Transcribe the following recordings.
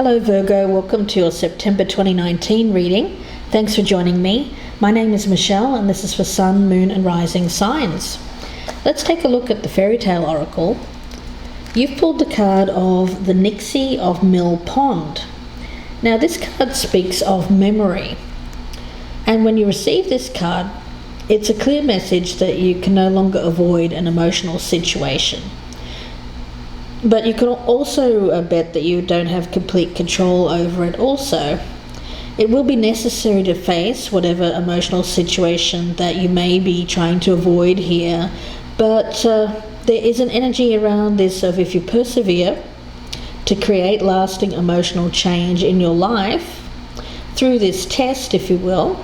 Hello Virgo, welcome to your September 2019 reading. Thanks for joining me. My name is Michelle and this is for Sun, Moon and Rising signs. Let's take a look at the fairy tale oracle. You've pulled the card of the Nixie of Mill Pond. Now this card speaks of memory, and when you receive this card, it's a clear message that you can no longer avoid an emotional situation. But you can also bet that you don't have complete control over it also. It will be necessary to face whatever emotional situation that you may be trying to avoid here, but there is an energy around this of if you persevere to create lasting emotional change in your life through this test, if you will,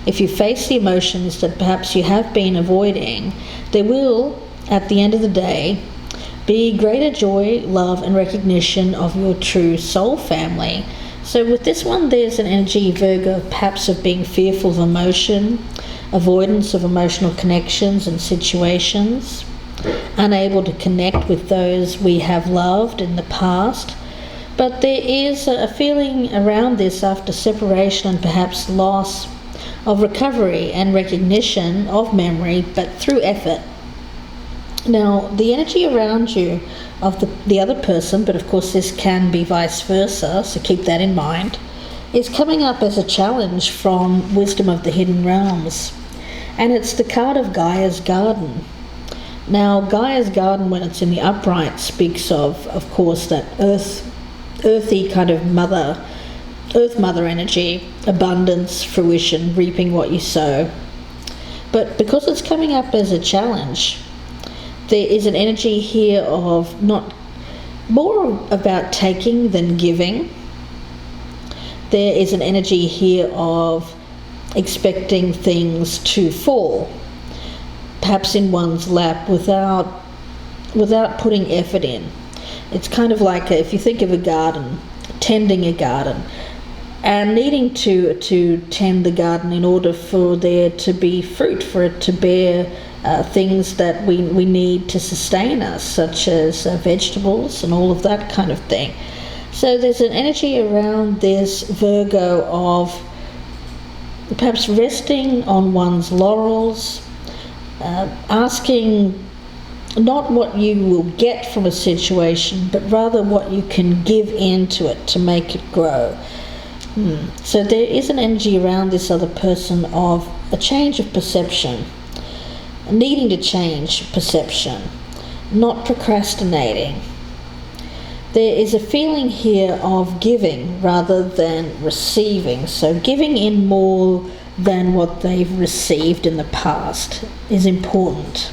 if you face the emotions that perhaps you have been avoiding, there will, at the end of the day, be greater joy, love and recognition of your true soul family. So with this one, there's an energy, Virgo, perhaps of being fearful of emotion, avoidance of emotional connections and situations, unable to connect with those we have loved in the past. But there is a feeling around this after separation and perhaps loss of recovery and recognition of memory, but through effort. Now, the energy around you of the other person, but of course this can be vice versa, so keep that in mind, is coming up as a challenge from Wisdom of the Hidden Realms. And it's the card of Gaia's Garden. Now, Gaia's Garden, when it's in the upright, speaks of course, that earthy kind of earth mother energy, abundance, fruition, reaping what you sow. But because it's coming up as a challenge, there is an energy here of more about taking than giving. There is an energy here of expecting things to fall, perhaps in one's lap without putting effort in. It's kind of like if you think of a garden, tending a garden, and needing to tend the garden in order for there to be fruit, for it to bear things that we need to sustain us, such as vegetables and all of that kind of thing. So there's an energy around this, Virgo, of perhaps resting on one's laurels, asking not what you will get from a situation, but rather what you can give into it to make it grow. So there is an energy around this other person of a change of perception, needing to change perception, not procrastinating. There is a feeling here of giving rather than receiving, so giving in more than what they've received in the past is important.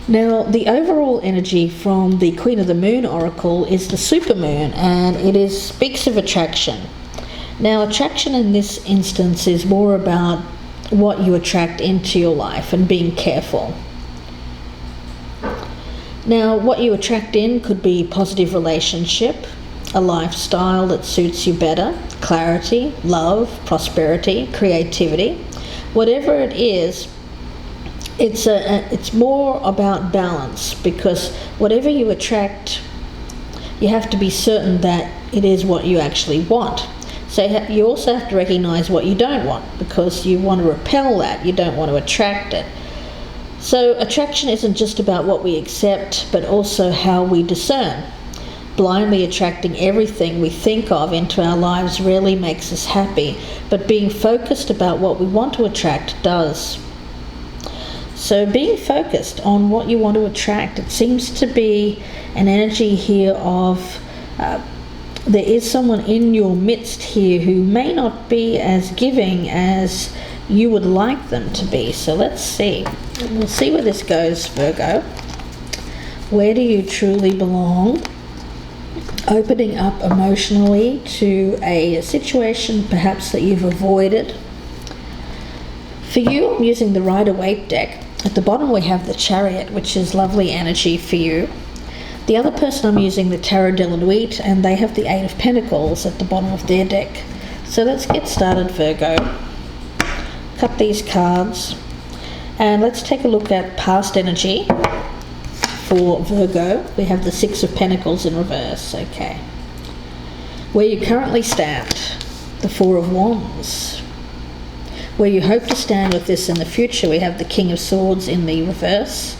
Now, the overall energy from the Queen of the Moon oracle is the supermoon, and it speaks of attraction. Now, attraction in this instance is more about what you attract into your life and being careful. Now, what you attract in could be positive relationship, a lifestyle that suits you better, clarity, love, prosperity, creativity. Whatever it is, it's more about balance, because whatever you attract, you have to be certain that it is what you actually want. So you also have to recognize what you don't want, because you want to repel that, you don't want to attract it. So attraction isn't just about what we accept, but also how we discern. Blindly attracting everything we think of into our lives rarely makes us happy, but being focused about what we want to attract does. So being focused on what you want to attract, it seems to be an energy here of there is someone in your midst here who may not be as giving as you would like them to be. So let's see. We'll see where this goes, Virgo. Where do you truly belong? Opening up emotionally to a situation perhaps that you've avoided. For you, I'm using the Rider-Waite deck. At the bottom we have the Chariot, which is lovely energy for you. The other person, I'm using the Tarot de la Nuit, and they have the Eight of Pentacles at the bottom of their deck. So let's get started, Virgo. Cut these cards, and let's take a look at past energy for Virgo. We have the Six of Pentacles in reverse. Okay. Where you currently stand, the Four of Wands. Where you hope to stand with this in the future, we have the King of Swords in the reverse.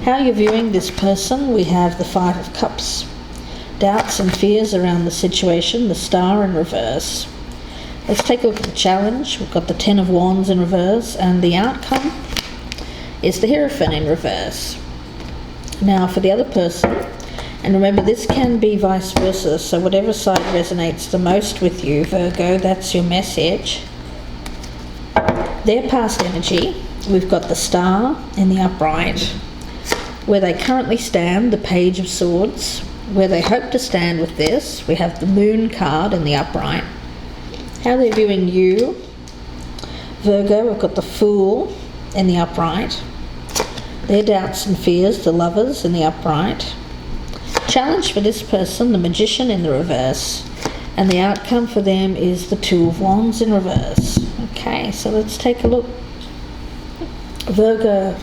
How you're viewing this person, we have the Five of Cups. Doubts and fears around the situation, the Star in reverse. Let's take a look at the challenge. We've got the Ten of Wands in reverse, and the outcome is the Hierophant in reverse. Now for the other person, and remember this can be vice versa, so whatever side resonates the most with you, Virgo, that's your message. Their past energy, we've got the Star in the upright. Where they currently stand, the Page of Swords. Where they hope to stand with this, we have the Moon card in the upright. How they're viewing you, Virgo, we've got the Fool in the upright. Their doubts and fears, the Lovers in the upright. Challenge for this person, the Magician in the reverse. And the outcome for them is the Two of Wands in reverse. Okay, so let's take a look. Virgo.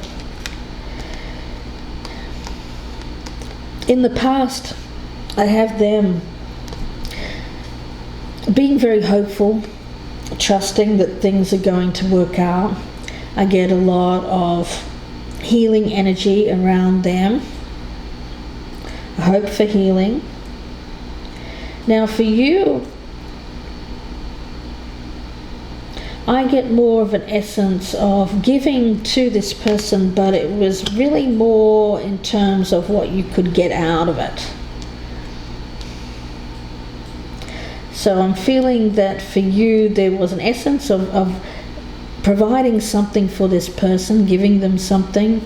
In the past, I have them being very hopeful, trusting that things are going to work out. I get a lot of healing energy around them. A hope for healing. Now for you, I get more of an essence of giving to this person, but it was really more in terms of what you could get out of it. So I'm feeling that for you there was an essence of providing something for this person, giving them something,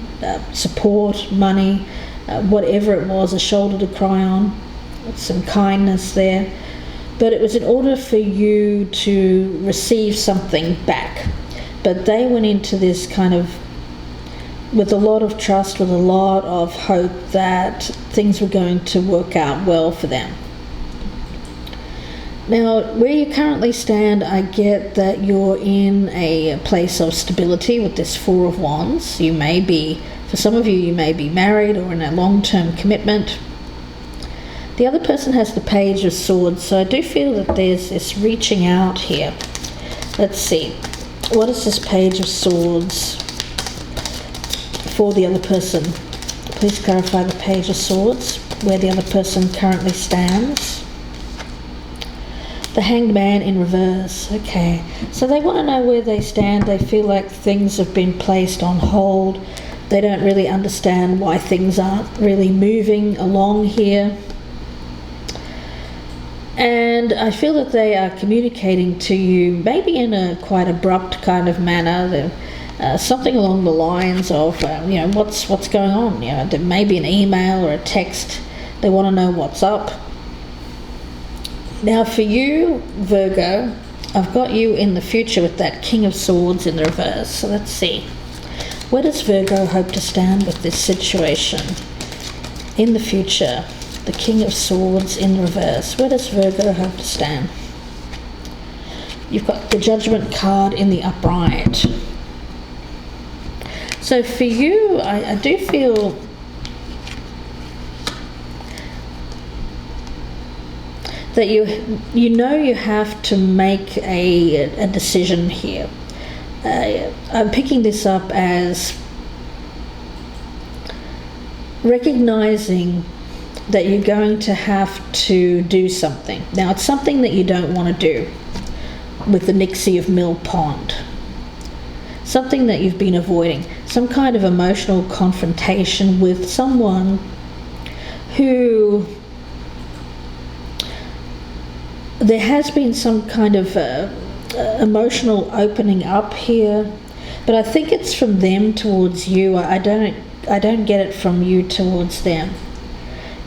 support, money, whatever it was, a shoulder to cry on, some kindness there. But it was in order for you to receive something back. But they went into this kind of with a lot of trust, with a lot of hope that things were going to work out well for them. Now, where you currently stand, I get that you're in a place of stability with this Four of Wands. You may be, for some of you, you may be married or in a long-term commitment. The other person has the Page of Swords, so I do feel that there's this reaching out here. Let's see. What is this Page of Swords for the other person? Please clarify the Page of Swords, where the other person currently stands. The Hanged Man in reverse. Okay, so they want to know where they stand. They feel like things have been placed on hold. They don't really understand why things aren't really moving along here. And I feel that they are communicating to you, maybe in a quite abrupt kind of manner, something along the lines of, what's going on? There may be an email or a text. They want to know what's up. Now for you, Virgo, I've got you in the future with that King of Swords in the reverse. So let's see. Where does Virgo hope to stand with this situation in the future? The King of Swords in reverse. Where does Virgo hope to stand? You've got the Judgment card in the upright. So for you, I do feel that you have to make a decision here. I'm picking this up as recognizing that you're going to have to do something. Now, it's something that you don't want to do with the Nixie of Mill Pond. Something that you've been avoiding. Some kind of emotional confrontation with someone who there has been some kind of emotional opening up here, but I think it's from them towards you. I don't get it from you towards them.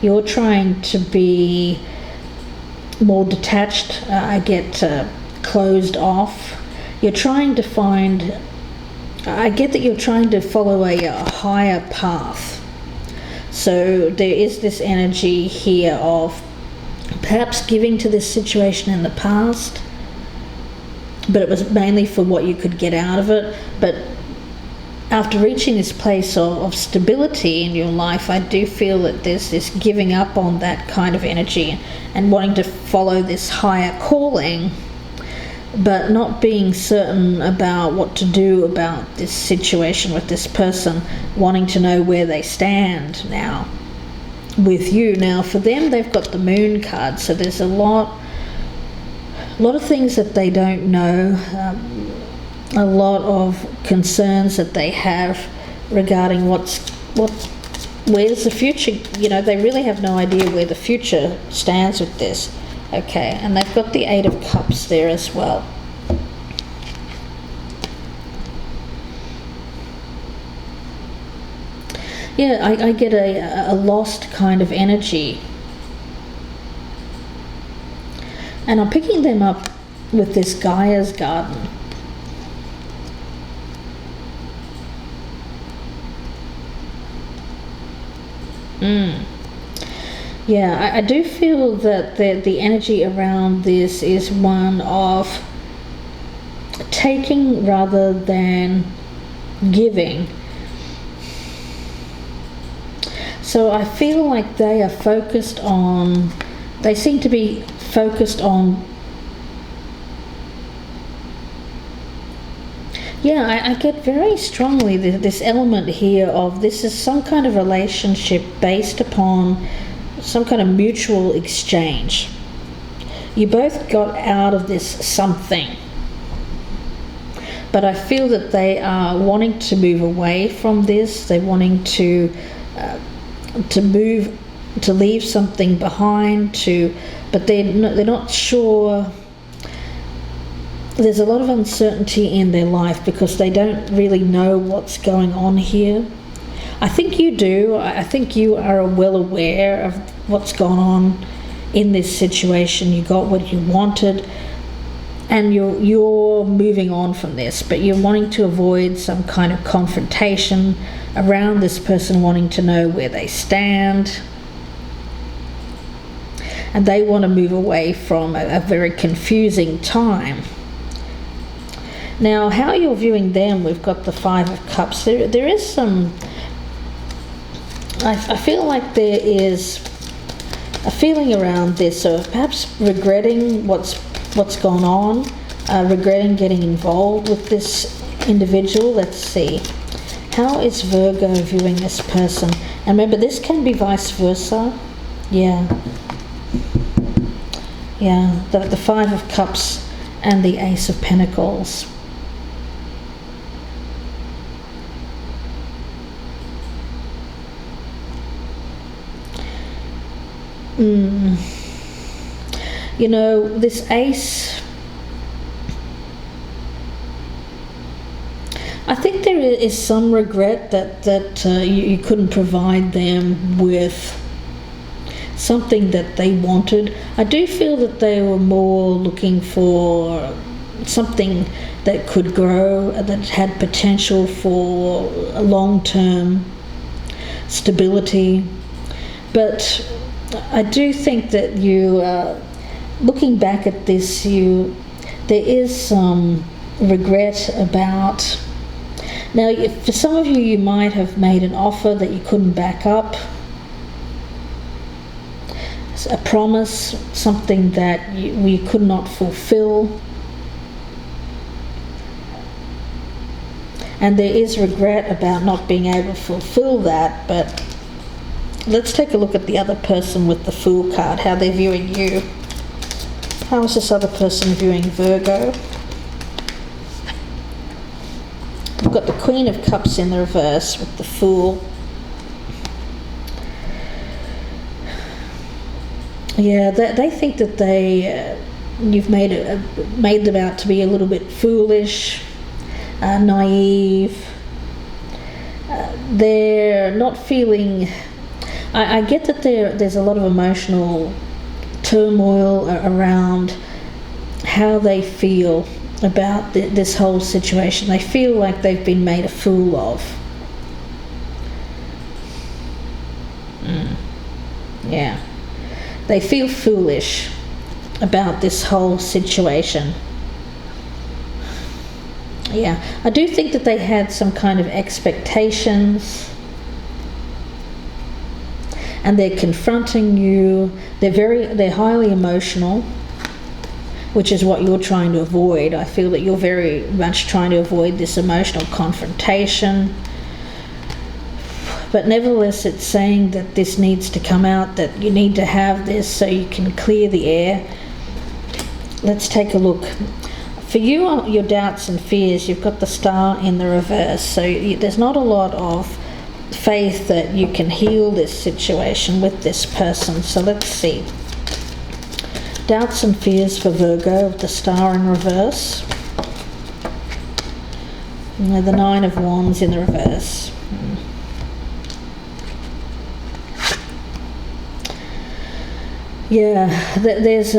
You're trying to be more detached. I get closed off. You're trying to find, I get that you're trying to follow a higher path. So there is this energy here of perhaps giving to this situation in the past, but it was mainly for what you could get out of it. But after reaching this place of stability in your life, I do feel that there's this giving up on that kind of energy and wanting to follow this higher calling, but not being certain about what to do about this situation with this person, wanting to know where they stand now with you. Now, for them, they've got the Moon card, so there's a lot of things that they don't know, a lot of concerns that they have regarding where's the future. You know, they really have no idea where the future stands with this. Okay, and they've got the Eight of Cups there as well. Yeah, I get a lost kind of energy. And I'm picking them up with this Gaia's Garden. Yeah, I do feel that the energy around this is one of taking rather than giving. So I feel like they are focused on, they seem to be focused on, yeah, I get very strongly this element here of this is some kind of relationship based upon some kind of mutual exchange. You both got out of this something, but I feel that they are wanting to move away from this. They're wanting to move, to leave something behind, but they're not sure. There's a lot of uncertainty in their life because they don't really know what's going on here. I think you do. I think you are well aware of what's gone on in this situation. You got what you wanted, and you're moving on from this, but you're wanting to avoid some kind of confrontation around this person wanting to know where they stand. And they want to move away from a very confusing time. Now, how you're viewing them, we've got the Five of Cups. There is some, I feel like there is a feeling around this of perhaps regretting what's gone on, regretting getting involved with this individual. Let's see. How is Virgo viewing this person? And remember, this can be vice versa. Yeah. Yeah, the Five of Cups and the Ace of Pentacles. You know, this Ace, I think there is some regret that you couldn't provide them with something that they wanted. I do feel that they were more looking for something that could grow, that had potential for a long-term stability. But I do think that you, looking back at this, there is some regret about. Now, for some of you, you might have made an offer that you couldn't back up, a promise, something that you could not fulfill. And there is regret about not being able to fulfill that, but let's take a look at the other person with the Fool card, how they're viewing you. How is this other person viewing Virgo? We've got the Queen of Cups in the reverse with the Fool. Yeah, they think that you've made them out to be a little bit foolish, naive. They're not feeling. I get that there's a lot of emotional turmoil around how they feel about this whole situation. They feel like they've been made a fool of. Yeah. They feel foolish about this whole situation. Yeah, I do think that they had some kind of expectations, and they're confronting you. They're highly emotional, which is what you're trying to avoid. I feel that you're very much trying to avoid this emotional confrontation. But nevertheless, it's saying that this needs to come out, that you need to have this so you can clear the air. Let's take a look. For you, your doubts and fears, you've got the Star in the reverse. So there's not a lot of faith that you can heal this situation with this person. So let's see. Doubts and fears for Virgo of the Star in reverse. And the Nine of Wands in the reverse. Yeah, there's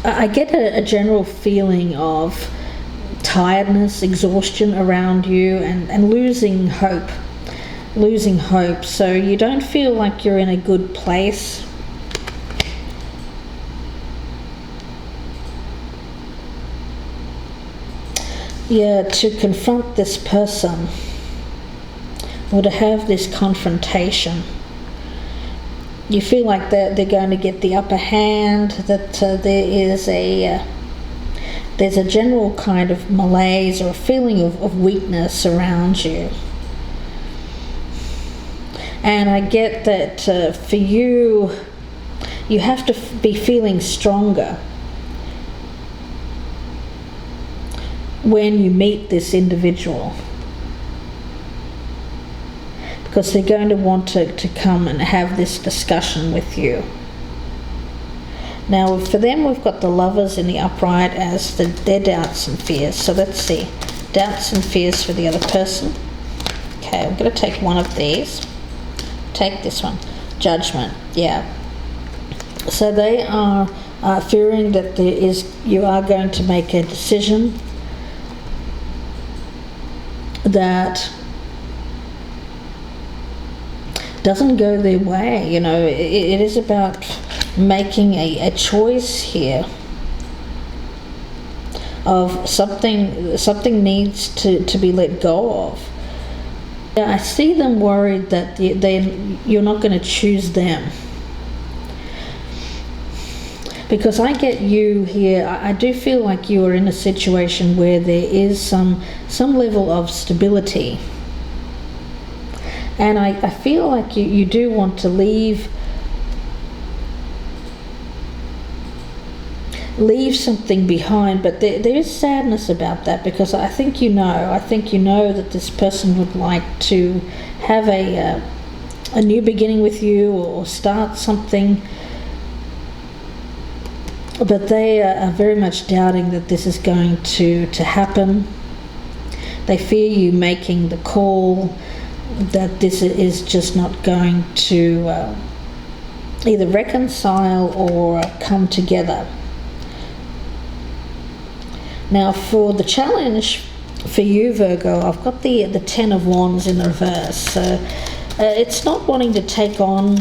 I get a general feeling of tiredness, exhaustion around you, and losing hope. So you don't feel like you're in a good place. Yeah, to confront this person, or to have this confrontation. You feel like they're going to get the upper hand, that there's a general kind of malaise or a feeling of weakness around you. And I get that for you, you have to be feeling stronger when you meet this individual, because they're going to want to come and have this discussion with you. Now, for them, we've got the Lovers in the upright as their doubts and fears. So let's see. Doubts and fears for the other person. Okay, I'm going to take one of these. Take this one. Judgment. Yeah. So they are fearing that you are going to make a decision that doesn't go their way. You know, it is about making a choice here of something needs to be let go of. I see them worried that you're not going to choose them, because I get you here. I do feel like you are in a situation where there is some level of stability. And I feel like you do want to leave something behind, but there is sadness about that, because I think you know that this person would like to have a new beginning with you, or start something, but they are very much doubting that this is going to happen. They fear you making the call, that this is just not going to either reconcile or come together. Now, for the challenge for you, Virgo, I've got the Ten of Wands in the reverse. So it's not wanting to take on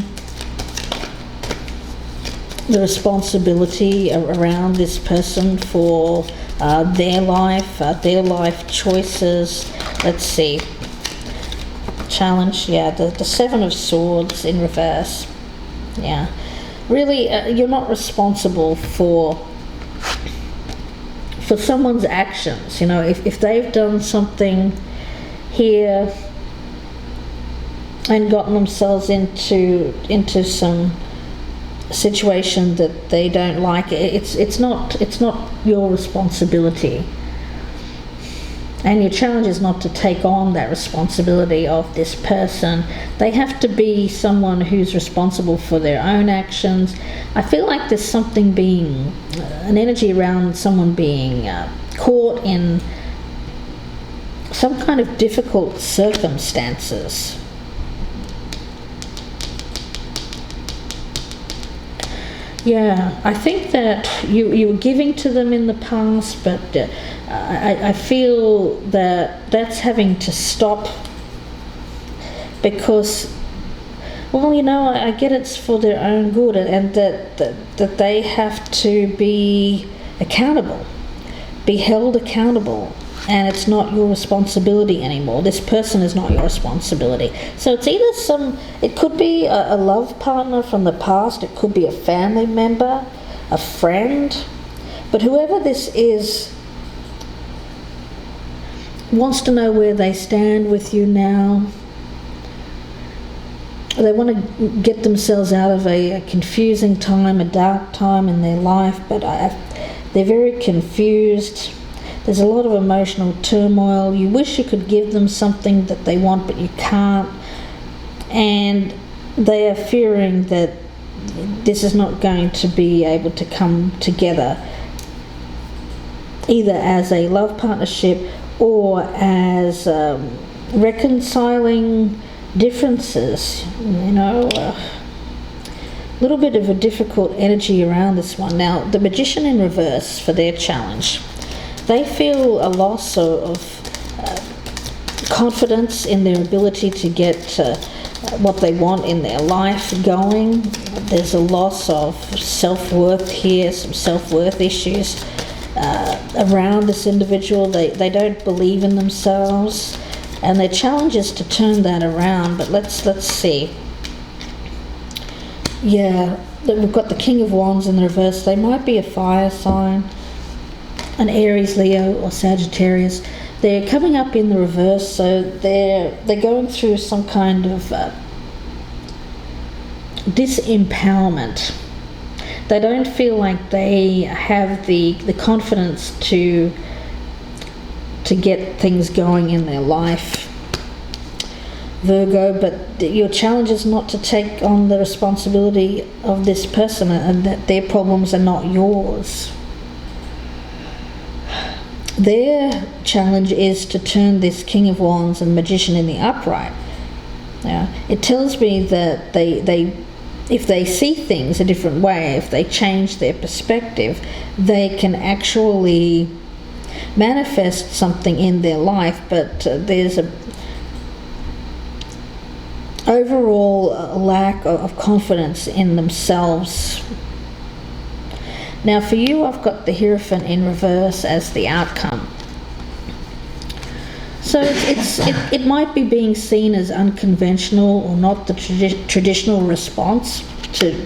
the responsibility around this person for their life choices. Let's see. Challenge, yeah, the Seven of Swords in reverse. Yeah, really, you're not responsible for someone's actions. You know, if they've done something here and gotten themselves into some situation that they don't like, it's not your responsibility. And your challenge is not to take on that responsibility of this person. They have to be someone who's responsible for their own actions. I feel like there's something being, an energy around someone being caught in some kind of difficult circumstances. Yeah, I think that you were giving to them in the past, but I feel that that's having to stop, because, well, you know, I get it's for their own good, and that they have to be accountable, be held accountable and it's not your responsibility anymore. This person is not your responsibility. So it's either it could be a love partner from the past, it could be a family member, a friend, but whoever this is wants to know where they stand with you now. They want to get themselves out of a confusing time, a dark time in their life, but they're very confused. There's a lot of emotional turmoil. You wish you could give them something that they want, but you can't. And they are fearing that this is not going to be able to come together, either as a love partnership or as reconciling differences. A little bit of a difficult energy around this one. Now, the Magician in reverse for their challenge. They feel a loss of confidence in their ability to get what they want in their life going. There's a loss of self-worth here, some self-worth issues around this individual. They don't believe in themselves, and their challenge is to turn that around. But let's see. Yeah, we've got the King of Wands in the reverse. They might be a fire sign, an Aries, Leo, or Sagittarius. They're coming up in the reverse, so they're going through some kind of disempowerment. They don't feel like they have the confidence to get things going in their life, Virgo. But your challenge is not to take on the responsibility of this person, and that their problems are not yours. Their challenge is to turn this King of Wands and Magician in the upright. Now, it tells me that they if they see things a different way, if they change their perspective, they can actually manifest something in their life. But there's a overall lack of confidence in themselves. Now for you, I've got the Hierophant in reverse as the outcome. So it might be being seen as unconventional or not the traditional response to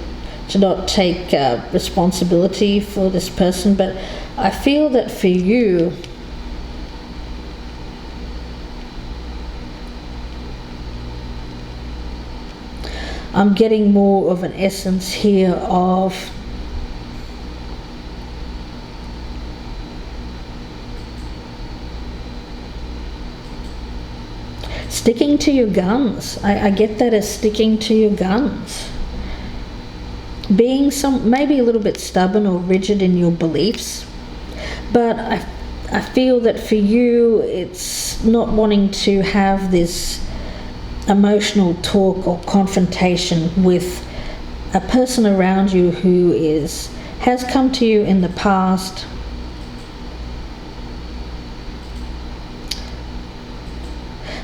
not take responsibility for this person, but I feel that for you, I'm getting more of an essence here of sticking to your guns. I get that as sticking to your guns. Being maybe a little bit stubborn or rigid in your beliefs. But I feel that for you, it's not wanting to have this emotional talk or confrontation with a person around you who has come to you in the past,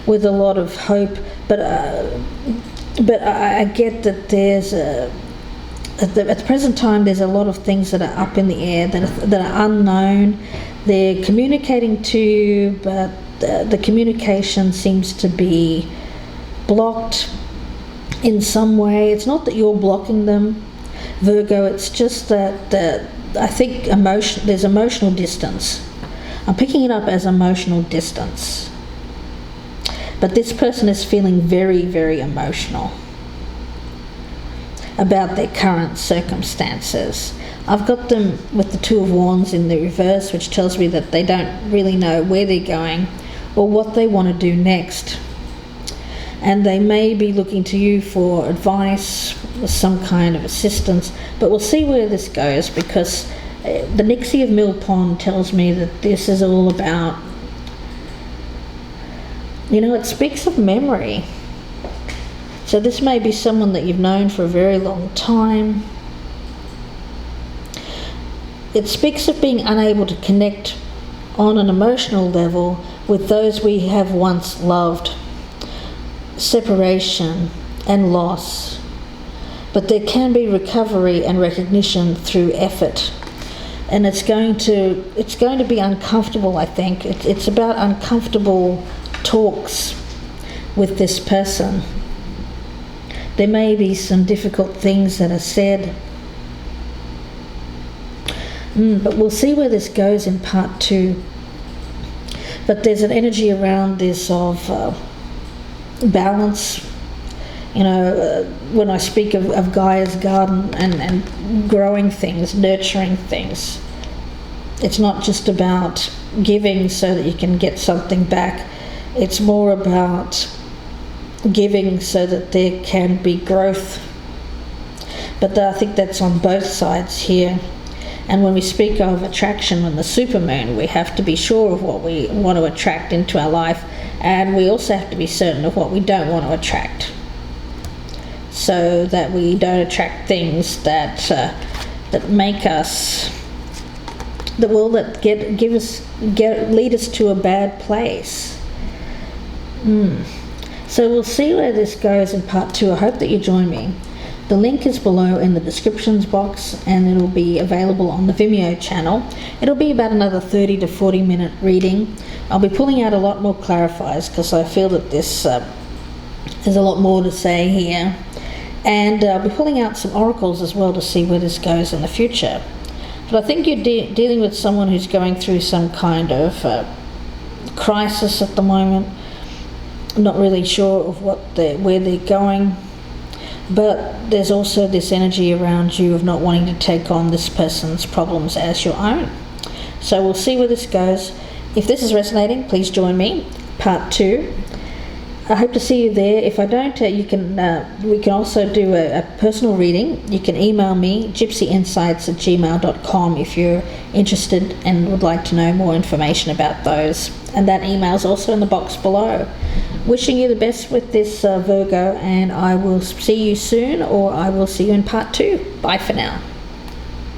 with a lot of hope, but I get that there's at the present time there's a lot of things that are up in the air that are unknown. They're communicating to you, but the communication seems to be blocked in some way. It's not that you're blocking them, Virgo. It's just that I think there's emotional distance. I'm picking it up as emotional distance. But this person is feeling very, very emotional about their current circumstances. I've got them with the Two of Wands in the reverse, which tells me that they don't really know where they're going or what they want to do next. And they may be looking to you for advice or some kind of assistance, but we'll see where this goes, because the Nixie of Mill Pond tells me that this is all about, it speaks of memory. So this may be someone that you've known for a very long time. It speaks of being unable to connect on an emotional level with those we have once loved. Separation and loss. But there can be recovery and recognition through effort. and it's going to be uncomfortable. I think it's about uncomfortable talks with this person. There may be some difficult things that are said, but we'll see where this goes in part 2. But there's an energy around this of balance. When I speak of Gaia's garden and growing things, nurturing things, it's not just about giving so that you can get something back. It's more about giving so that there can be growth. But I think that's on both sides here. And when we speak of attraction and the supermoon, we have to be sure of what we want to attract into our life, and we also have to be certain of what we don't want to attract, so that we don't attract things that make us, that will lead us to a bad place. So we'll see where this goes in part 2. I hope that you join me. The link is below in the descriptions box, and it'll be available on the Vimeo channel. It'll be about another 30 to 40 minute reading. I'll be pulling out a lot more clarifiers because I feel that there's a lot more to say here. And I'll be pulling out some oracles as well to see where this goes in the future. But I think you're dealing with someone who's going through some kind of crisis at the moment. I'm not really sure of where they're going. But there's also this energy around you of not wanting to take on this person's problems as your own. So we'll see where this goes. If this is resonating, please join me. Part 2. I hope to see you there. If I don't, we can also do a personal reading. You can email me, gypsyinsights@gmail.com, if you're interested and would like to know more information about those. And that email is also in the box below. Wishing you the best with this, Virgo, and I will see you soon, or I will see you in part 2. Bye for now.